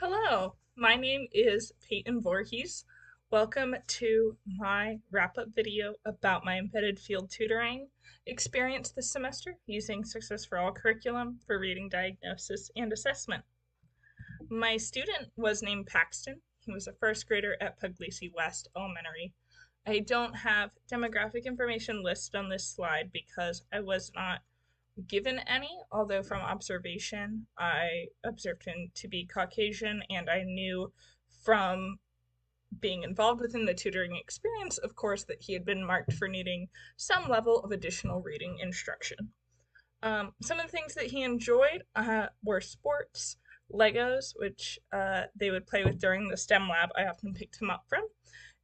Hello, my name is Peyton Voorhees. Welcome to my wrap-up video about my embedded field tutoring experience this semester using Success for All curriculum for reading diagnosis and assessment. My student was named Paxton. He was a first grader at Puglisi West Elementary. I don't have demographic information listed on this slide because I was not given any, although from observation, I observed him to be Caucasian, and I knew from being involved within the tutoring experience, of course, that he had been marked for needing some level of additional reading instruction. Some of the things that he enjoyed were sports, Legos, which they would play with during the STEM lab I often picked him up from,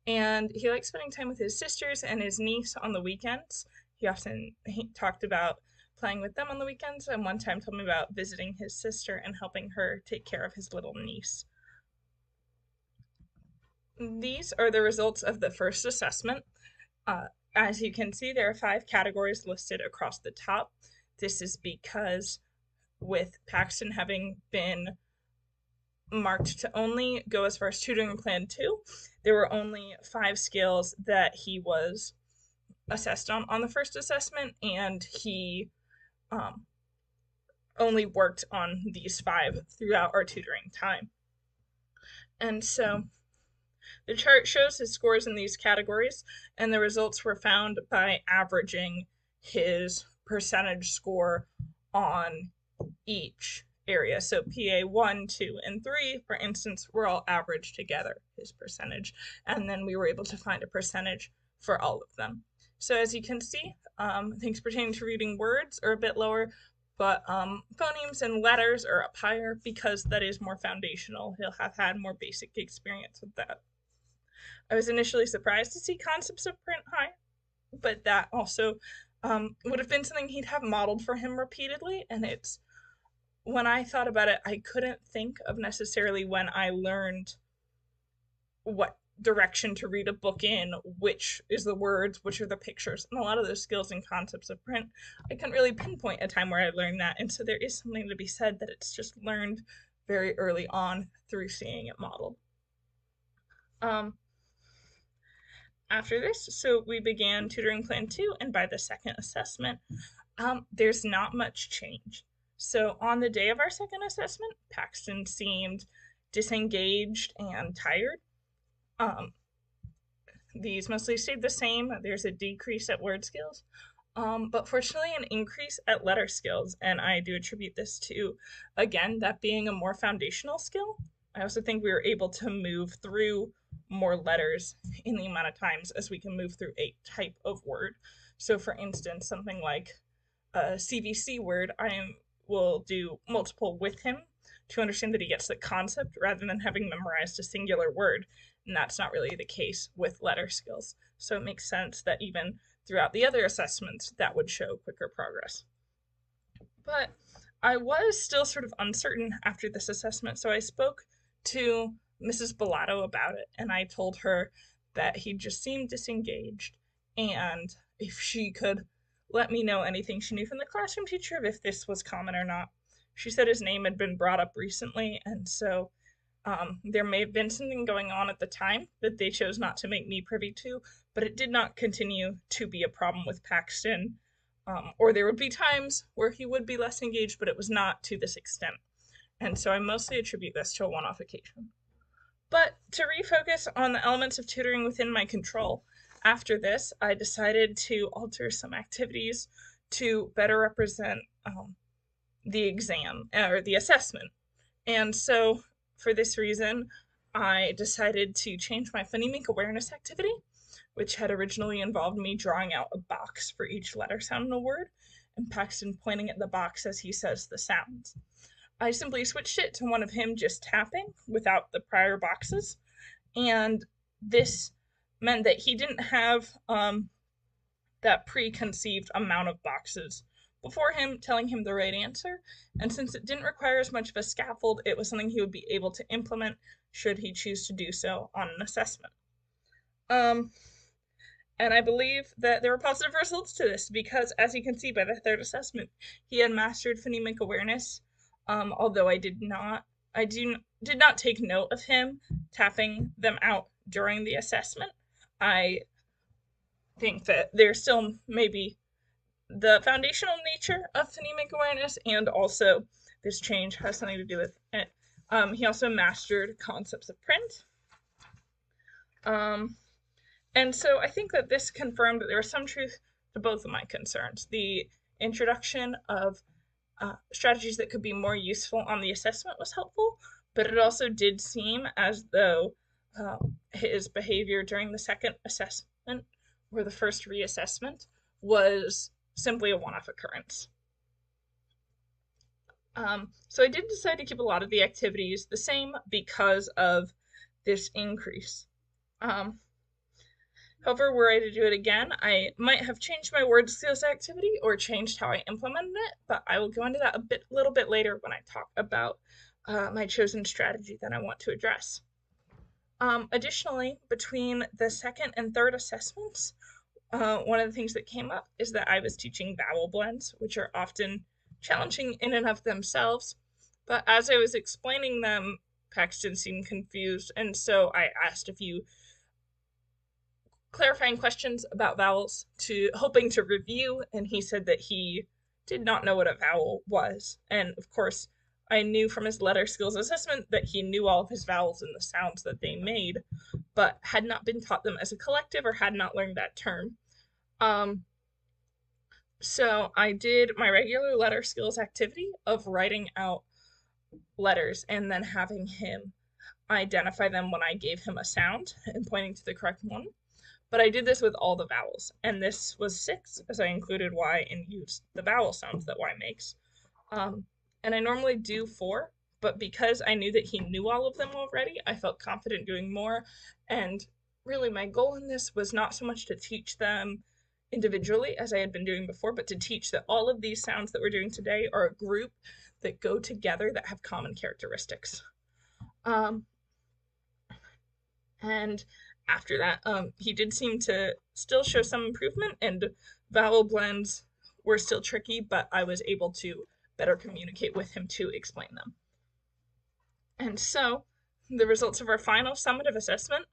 and he liked spending time with his sisters and his niece on the weekends. He talked about playing with them on the weekends, and one time told me about visiting his sister and helping her take care of his little niece. These are the results of the first assessment. As you can see, there are 5 categories listed across the top. This is because with Paxton having been marked to only go as far as tutoring plan 2, there were only 5 skills that he was assessed on the first assessment, and he only worked on these 5 throughout our tutoring time. And so the chart shows his scores in these categories, and the results were found by averaging his percentage score on each area. So PA 1, 2, and 3, for instance, were all averaged together, his percentage, and then we were able to find a percentage for all of them. So as you can see, things pertaining to reading words are a bit lower, but phonemes and letters are up higher because that is more foundational. He'll have had more basic experience with that. I was initially surprised to see concepts of print high, but that also would have been something he'd have modeled for him repeatedly, and it's when I thought about it, I couldn't think of necessarily when I learned what direction to read a book in, which is the words, which are the pictures, and a lot of those skills and concepts of print, I couldn't really pinpoint a time where I learned that, and so there is something to be said that it's just learned very early on through seeing it modeled. After this, so we began tutoring plan 2, and by the second assessment, there's not much change. So on the day of our second assessment, Paxton seemed disengaged and tired. These mostly stayed the same. There's a decrease at word skills, but fortunately an increase at letter skills, and I do attribute this to, again, that being a more foundational skill. I also think we were able to move through more letters in the amount of times as we can move through a type of word. So for instance, something like a CVC word, I will do multiple with him to understand that he gets the concept rather than having memorized a singular word. And that's not really the case with letter skills. So it makes sense that even throughout the other assessments, that would show quicker progress. But I was still sort of uncertain after this assessment, so I spoke to Mrs. Bellato about it, and I told her that he just seemed disengaged, and if she could let me know anything she knew from the classroom teacher, if this was common or not. She said his name had been brought up recently, and so there may have been something going on at the time that they chose not to make me privy to, but it did not continue to be a problem with Paxton, or there would be times where he would be less engaged, but it was not to this extent. And so I mostly attribute this to a one-off occasion. But to refocus on the elements of tutoring within my control, after this, I decided to alter some activities to better represent the exam or the assessment. And so for this reason, I decided to change my phonemic awareness activity, which had originally involved me drawing out a box for each letter sound in a word, and Paxton pointing at the box as he says the sounds. I simply switched it to one of him just tapping without the prior boxes, and this meant that he didn't have that preconceived amount of boxes before him telling him the right answer, and since it didn't require as much of a scaffold, it was something he would be able to implement should he choose to do so on an assessment. And I believe that there were positive results to this because, as you can see by the third assessment, he had mastered phonemic awareness, although I did not did not take note of him tapping them out during the assessment. I think that there's still maybe the foundational nature of phonemic awareness, and also this change has something to do with it. He also mastered concepts of print. And so I think that this confirmed that there was some truth to both of my concerns. The introduction of strategies that could be more useful on the assessment was helpful, but it also did seem as though his behavior during the second assessment or the first reassessment was simply a one-off occurrence. So I did decide to keep a lot of the activities the same because of this increase. However, were I to do it again, I might have changed my word skills activity or changed how I implemented it, but I will go into that a little bit later when I talk about my chosen strategy that I want to address. Additionally, between the second and third assessments, one of the things that came up is that I was teaching vowel blends, which are often challenging in and of themselves. But as I was explaining them, Paxton seemed confused, and so I asked a few clarifying questions about vowels, hoping to review, and he said that he did not know what a vowel was. And of course, I knew from his letter skills assessment that he knew all of his vowels and the sounds that they made, but had not been taught them as a collective or had not learned that term. So I did my regular letter skills activity of writing out letters and then having him identify them when I gave him a sound and pointing to the correct one. But I did this with all the vowels, and this was 6 as I included Y and used the vowel sounds that Y makes. And I normally do 4, but because I knew that he knew all of them already, I felt confident doing more. And really my goal in this was not so much to teach them individually as I had been doing before, but to teach that all of these sounds that we're doing today are a group that go together that have common characteristics. And after that, he did seem to still show some improvement, and vowel blends were still tricky, but I was able to better communicate with him to explain them. And so the results of our final summative assessment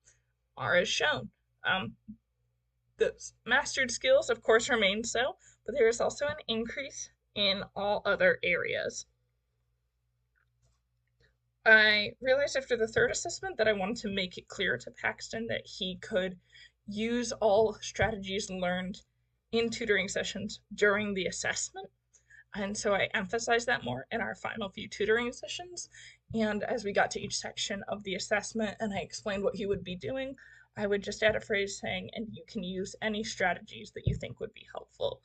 are as shown. The mastered skills, of course, remain so, but there is also an increase in all other areas. I realized after the third assessment that I wanted to make it clear to Paxton that he could use all strategies learned in tutoring sessions during the assessment. And so I emphasized that more in our final few tutoring sessions. And as we got to each section of the assessment and I explained what he would be doing, I would just add a phrase saying, and you can use any strategies that you think would be helpful.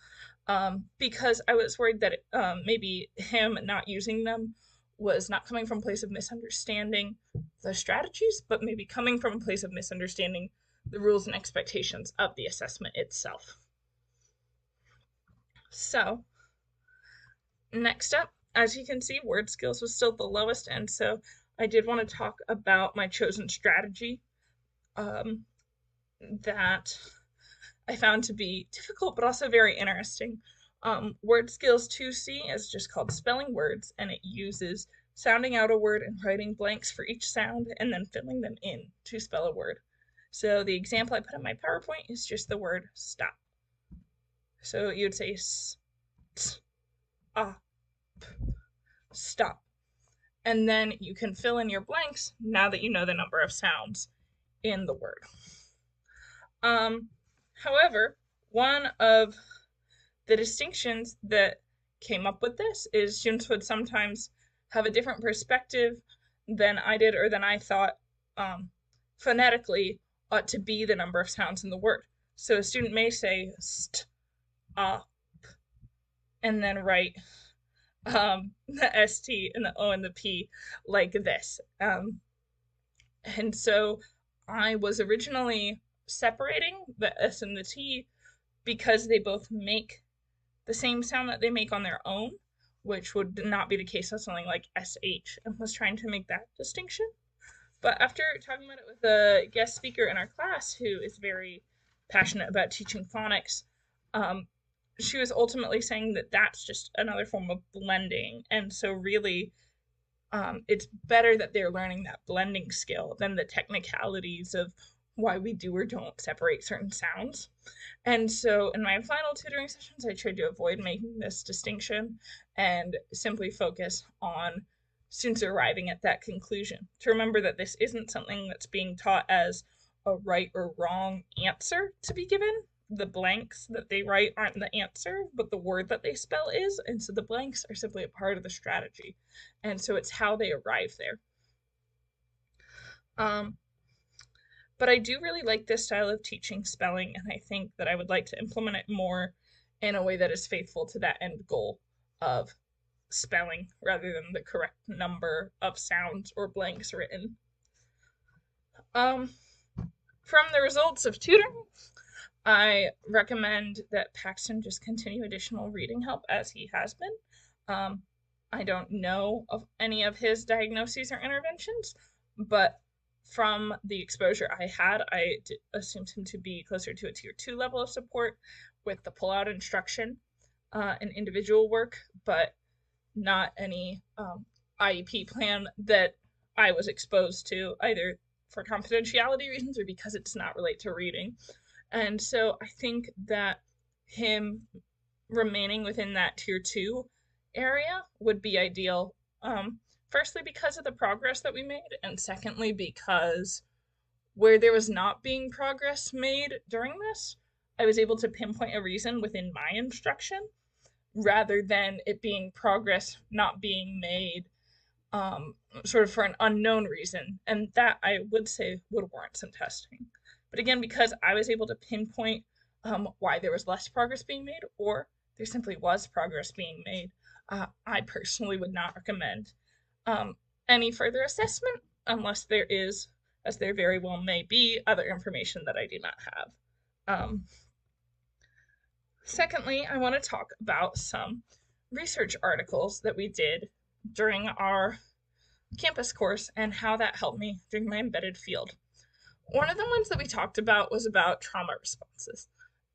Because I was worried that maybe him not using them was not coming from a place of misunderstanding the strategies, but maybe coming from a place of misunderstanding the rules and expectations of the assessment itself. So, next up, as you can see, word skills was still the lowest, and so I did want to talk about my chosen strategy that I found to be difficult, but also very interesting. Word skills 2C is just called spelling words, and it uses sounding out a word and writing blanks for each sound and then filling them in to spell a word. So the example I put in my PowerPoint is just the word stop. So you would say stop. And then you can fill in your blanks now that you know the number of sounds in the word. However, one of the distinctions that came up with this is students would sometimes have a different perspective than I did or than I thought phonetically ought to be the number of sounds in the word. So a student may say st, and then write the ST and the O and the P like this. And so I was originally separating the S and the T because they both make the same sound that they make on their own, which would not be the case with something like SH, and was trying to make that distinction. But after talking about it with a guest speaker in our class who is very passionate about teaching phonics, she was ultimately saying that that's just another form of blending. And so really It's better that they're learning that blending skill than the technicalities of why we do or don't separate certain sounds. And so in my final tutoring sessions, I tried to avoid making this distinction and simply focus on students arriving at that conclusion. To remember that this isn't something that's being taught as a right or wrong answer to be given. The blanks that they write aren't the answer, but the word that they spell is. And so the blanks are simply a part of the strategy. And so it's how they arrive there. Um, but I do really like this style of teaching spelling, and I think that I would like to implement it more in a way that is faithful to that end goal of spelling rather than the correct number of sounds or blanks written. Um, from the results of tutoring, I recommend that Paxton just continue additional reading help as he has been. I don't know of any of his diagnoses or interventions, but from the exposure I had, I assumed him to be closer to a tier 2 level of support with the pull-out instruction and individual work, but not any IEP plan that I was exposed to, either for confidentiality reasons or because it does not relate to reading. And so I think that him remaining within that tier 2 area would be ideal. Firstly, because of the progress that we made, and secondly, because where there was not being progress made during this, I was able to pinpoint a reason within my instruction rather than it being progress not being made sort of for an unknown reason. And that I would say would warrant some testing. But again, because I was able to pinpoint why there was less progress being made or there simply was progress being made, I personally would not recommend any further assessment unless there is, as there very well may be, other information that I do not have. Secondly, I want to talk about some research articles that we did during our campus course and how that helped me during my embedded field. One of the ones that we talked about was about trauma responses.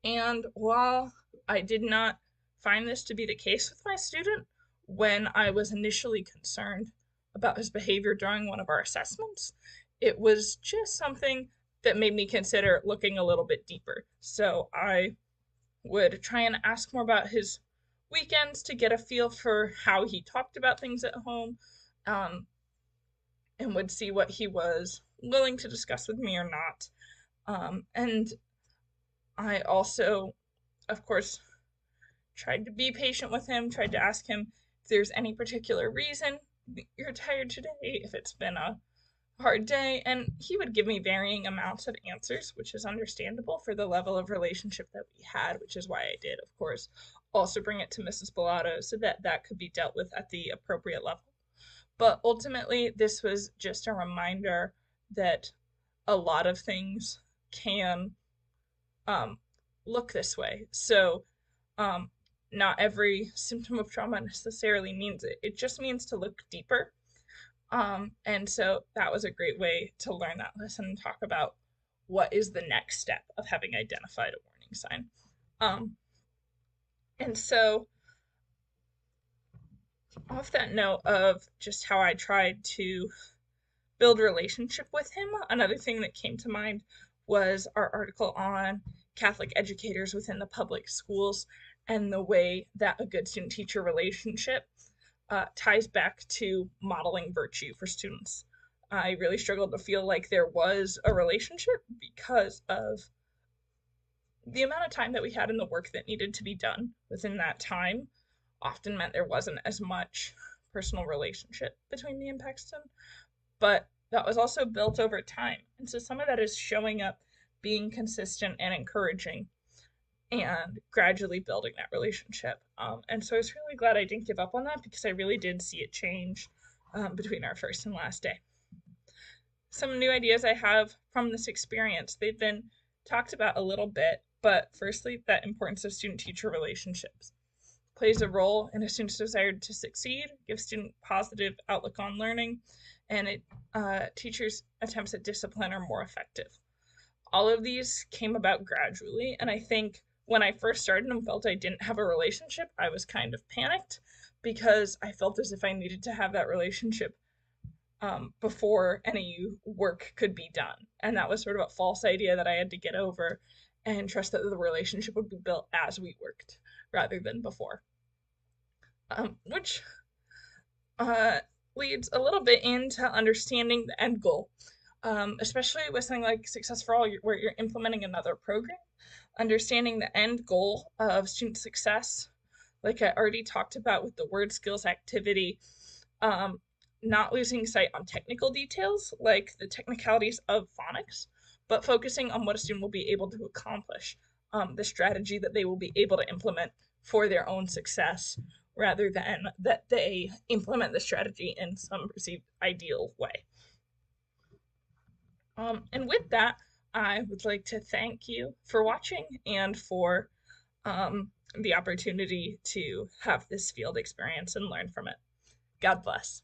And while I did not find this to be the case with my student, when I was initially concerned about his behavior during one of our assessments, it was just something that made me consider looking a little bit deeper. So I would try and ask more about his weekends to get a feel for how he talked about things at home, and would see what he was willing to discuss with me or not. And I also, of course, tried to be patient with him, tried to ask him if there's any particular reason you're tired today, if it's been a hard day, and he would give me varying amounts of answers, which is understandable for the level of relationship that we had, which is why I did, of course, also bring it to Mrs. Bellato so that that could be dealt with at the appropriate level. But ultimately, this was just a reminder that a lot of things can look this way. So, not every symptom of trauma necessarily means it. It just means to look deeper. And so that was a great way to learn that lesson and talk about what is the next step of having identified a warning sign. And so, off that note of just how I tried to build relationship with him, another thing that came to mind was our article on Catholic educators within the public schools and the way that a good student-teacher relationship ties back to modeling virtue for students. I really struggled to feel like there was a relationship because of the amount of time that we had and the work that needed to be done within that time often meant there wasn't as much personal relationship between me and Paxton, but that was also built over time. And so some of that is showing up, being consistent and encouraging, and gradually building that relationship. And so I was really glad I didn't give up on that because I really did see it change between our first and last day. Some new ideas I have from this experience, they've been talked about a little bit, but firstly, that importance of student-teacher relationships plays a role in a student's desire to succeed, gives student positive outlook on learning, and teachers' attempts at discipline are more effective. All of these came about gradually, and I think when I first started and felt I didn't have a relationship, I was kind of panicked because I felt as if I needed to have that relationship before any work could be done. And that was sort of a false idea that I had to get over and trust that the relationship would be built as we worked rather than before. Which uh, leads a little bit into understanding the end goal, especially with something like Success for All, where you're implementing another program. Understanding the end goal of student success, like I already talked about with the word skills activity, um, not losing sight on technical details like the technicalities of phonics, but focusing on what a student will be able to accomplish, the strategy that they will be able to implement for their own success, rather than that they implement the strategy in some perceived ideal way. And with that, I would like to thank you for watching and for the opportunity to have this field experience and learn from it. God bless.